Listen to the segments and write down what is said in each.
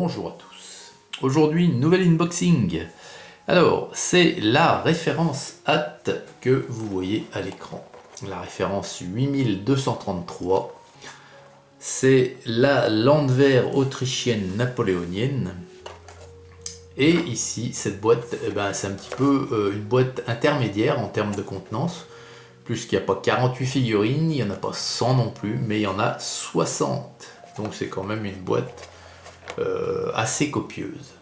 Bonjour à tous. Aujourd'hui, une nouvelle unboxing. Alors, c'est la référence HAT que vous voyez à l'écran. La référence 8233. C'est la Landwehr autrichienne napoléonienne. Et ici, cette boîte, c'est un petit peu une boîte intermédiaire en termes de contenance. Puisqu'il n'y a pas 48 figurines, il n'y en a pas 100 non plus, mais il y en a 60. Donc c'est quand même une boîte assez copieuse.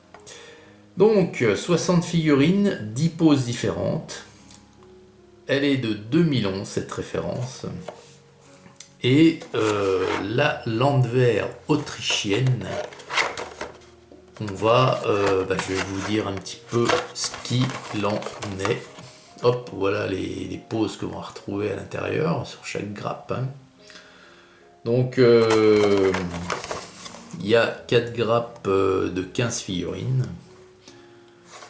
Donc 60 figurines, 10 poses différentes. Elle est de 2011 cette référence. Et la Landwehr autrichienne, on va, je vais vous dire un petit peu ce qu'il en est. Hop, voilà les poses que l'on va retrouver à l'intérieur sur chaque grappe. Donc il y a 4 grappes de 15 figurines.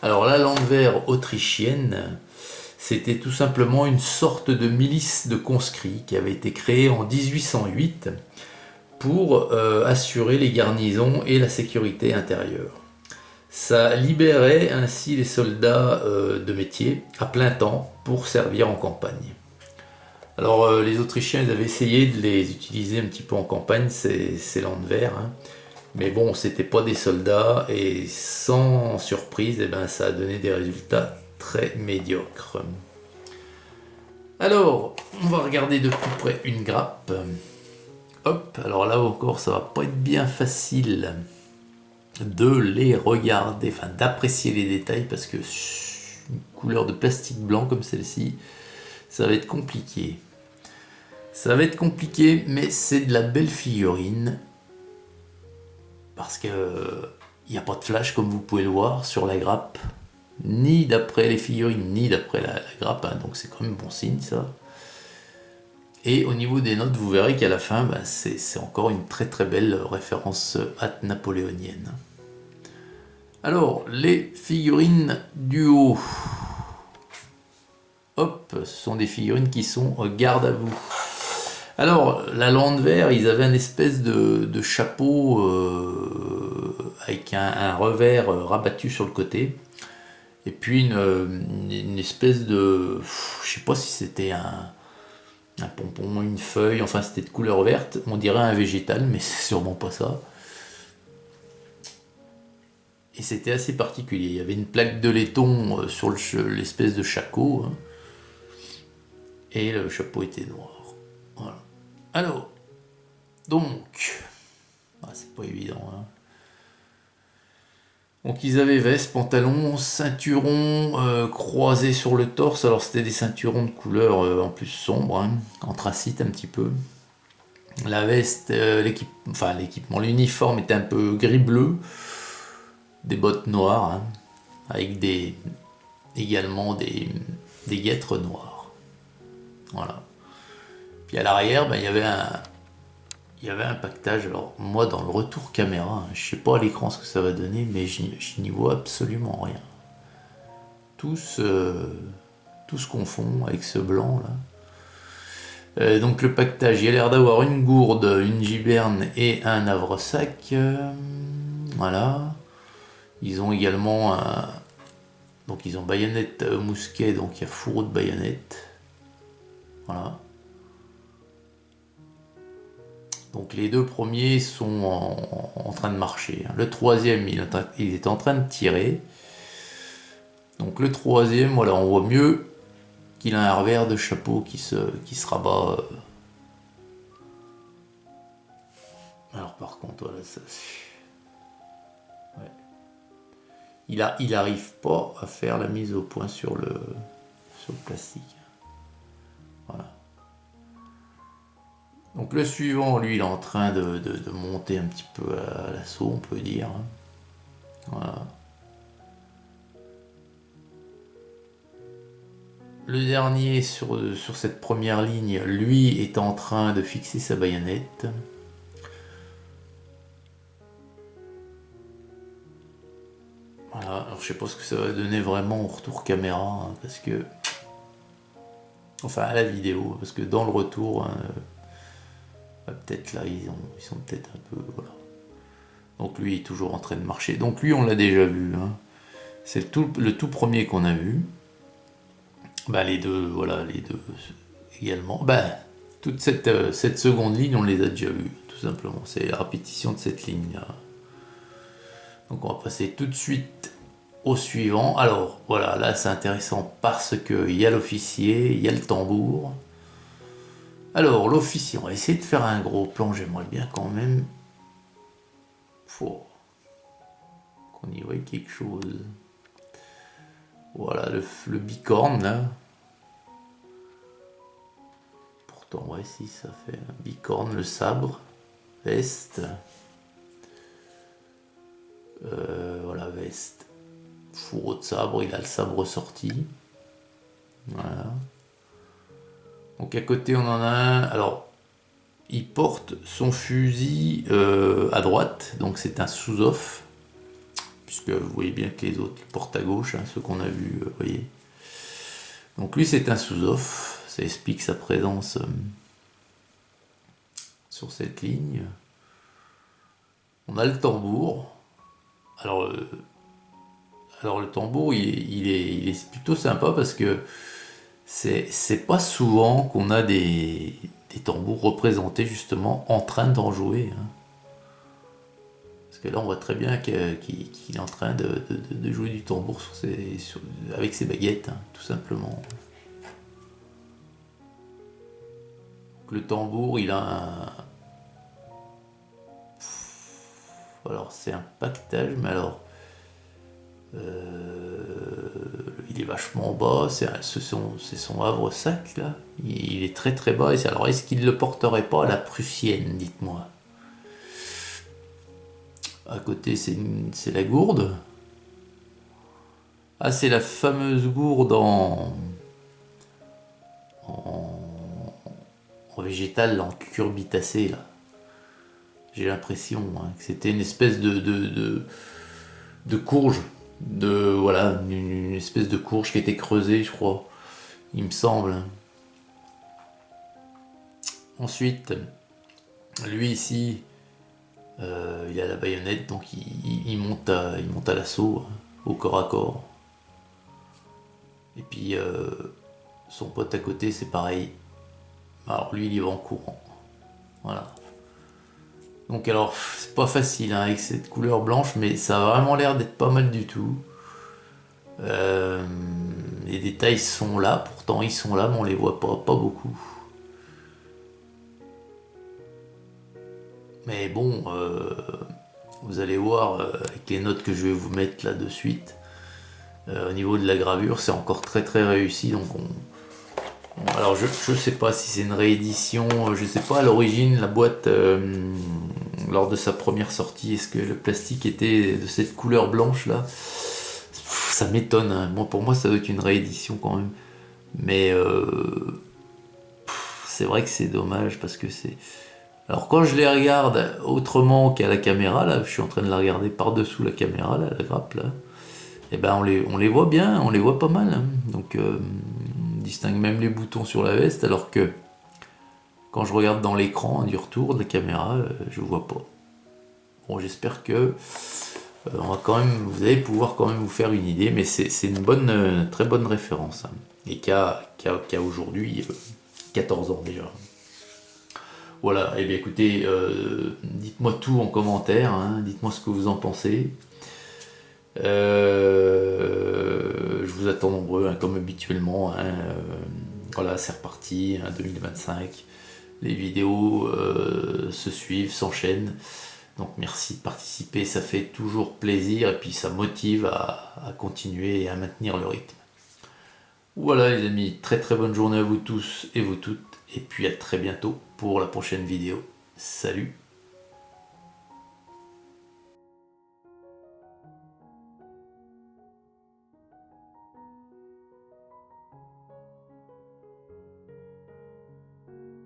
Alors la Landwehr autrichienne, c'était tout simplement une sorte de milice de conscrits qui avait été créée en 1808 pour assurer les garnisons et la sécurité intérieure. Ça libérait ainsi les soldats de métier à plein temps pour servir en campagne. Alors les Autrichiens ils avaient essayé de les utiliser un petit peu en campagne, ces Landwehr, mais bon, c'était pas des soldats et sans surprise, ça a donné des résultats très médiocres. Alors, on va regarder de plus près une grappe. Hop, alors là encore, ça va pas être bien facile de les regarder, enfin d'apprécier les détails parce que une couleur de plastique blanc comme celle-ci, ça va être compliqué. Ça va être compliqué, mais c'est de la belle figurine. Parce que il n'y a pas de flash comme vous pouvez le voir sur la grappe, ni d'après les figurines, ni d'après la grappe, donc c'est quand même bon signe ça. Et au niveau des notes, vous verrez qu'à la fin, c'est encore une très très belle référence HAT napoléonienne. Alors, les figurines du haut. Hop, ce sont des figurines qui sont garde à vous. Alors, la Landwehr, ils avaient une espèce de chapeau avec un revers rabattu sur le côté. Et puis une espèce de... Je sais pas si c'était un pompon, une feuille, enfin c'était de couleur verte. On dirait un végétal, mais c'est sûrement pas ça. Et c'était assez particulier. Il y avait une plaque de laiton sur l'espèce de shako. Et le chapeau était noir. Voilà. Alors, donc, c'est pas évident. Donc ils avaient veste, pantalon, ceinturon croisé sur le torse. Alors c'était des ceinturons de couleur en plus sombre, anthracite un petit peu. La veste, l'équipement, l'uniforme était un peu gris-bleu. Des bottes noires, avec également des guêtres noires. Voilà. Puis à l'arrière, il y avait un pactage. Alors moi dans le retour caméra, je sais pas à l'écran ce que ça va donner, mais je n'y vois absolument rien. Tout se confond avec ce blanc là. Donc le pactage, il a l'air d'avoir une gourde, une giberne et un havresac. Voilà. Ils ont également donc ils ont baïonnette mousquet, donc il y a fourreau de baïonnette. Voilà. Donc les deux premiers sont en train de marcher. Le troisième, il est en train de tirer. Donc le troisième, voilà, on voit mieux qu'il a un revers de chapeau qui se rabat. Alors par contre, voilà, ça... Ouais. Il arrive pas à faire la mise au point sur le plastique. Voilà. Donc le suivant, lui, il est en train de monter un petit peu à l'assaut, on peut dire. Voilà. Le dernier sur cette première ligne, lui, est en train de fixer sa baïonnette. Voilà, alors je sais pas ce que ça va donner vraiment au retour caméra, parce que... Enfin, à la vidéo, parce que dans le retour... peut-être là, ils sont peut-être un peu... Voilà. Donc lui est toujours en train de marcher. Donc lui on l'a déjà vu. Hein. C'est le tout premier qu'on a vu. Bah, les deux, voilà, les deux également. Bah, toute cette seconde ligne, on les a déjà vus, tout simplement. C'est la répétition de cette ligne-là. Donc on va passer tout de suite au suivant. Alors voilà, là c'est intéressant parce qu'il y a l'officier, il y a le tambour. Alors l'officier, on va essayer de faire un gros plan, j'aimerais bien quand même. Faut qu'on y voit quelque chose. Voilà, le bicorne là. Pourtant, ouais, si ça fait un bicorne, le sabre, veste. Voilà, veste. Fourreau de sabre, il a le sabre sorti. Voilà. Donc à côté, on en a un. Alors, il porte son fusil à droite, donc c'est un sous-off. Puisque vous voyez bien que les autres le portent à gauche, hein, ceux qu'on a vus, vous voyez. Donc lui, c'est un sous-off. Ça explique sa présence sur cette ligne. On a le tambour. Alors, le tambour, il est plutôt sympa parce que c'est pas souvent qu'on a des tambours représentés justement en train d'en jouer. Hein. Parce que là, on voit très bien qu'il est en train de jouer du tambour avec ses baguettes, hein, tout simplement. Donc, le tambour, il a un... Alors, c'est un pactage, mais alors... il est vachement bas, c'est son havre-sac là, il est très très bas. Alors est-ce qu'il ne le porterait pas à la prussienne, dites-moi. À côté c'est la gourde. Ah, c'est la fameuse gourde en végétal, en cucurbitacé là. J'ai l'impression hein, que c'était une espèce de courge. Voilà, une espèce de courge qui était creusée, je crois, il me semble. Ensuite, lui ici, il a la baïonnette, donc il monte à l'assaut au corps à corps. Et puis son pote à côté, c'est pareil. Alors lui, il y va en courant. Voilà. Donc alors, c'est pas facile hein, avec cette couleur blanche, mais ça a vraiment l'air d'être pas mal du tout. Les détails sont là, pourtant ils sont là, mais on les voit pas beaucoup. Mais bon, vous allez voir avec les notes que je vais vous mettre là de suite. Au niveau de la gravure, c'est encore très très réussi. Donc alors je sais pas si c'est une réédition, je sais pas à l'origine la boîte lors de sa première sortie, est-ce que le plastique était de cette couleur blanche là? Ça m'étonne, hein. Moi, pour moi ça doit être une réédition quand même. Mais c'est vrai que c'est dommage parce que c'est... Alors quand je les regarde autrement qu'à la caméra, là, je suis en train de la regarder par-dessous la caméra, là, la grappe là, et ben on les voit bien, on les voit pas mal. Hein. Donc on distingue même les boutons sur la veste, alors que quand je regarde dans l'écran du retour de la caméra, je vois pas. Bon, j'espère que on va quand même, vous allez pouvoir quand même vous faire une idée, mais c'est une bonne, très bonne référence. Hein. Et qui a aujourd'hui 14 ans déjà. Voilà, et bien écoutez, dites-moi tout en commentaire, hein, dites-moi ce que vous en pensez. Je vous attends nombreux, hein, comme habituellement. Hein, voilà, c'est reparti, hein, 2025. Les vidéos se suivent, s'enchaînent. Donc merci de participer, ça fait toujours plaisir et puis ça motive à continuer et à maintenir le rythme. Voilà les amis, très très bonne journée à vous tous et vous toutes. Et puis à très bientôt pour la prochaine vidéo. Salut!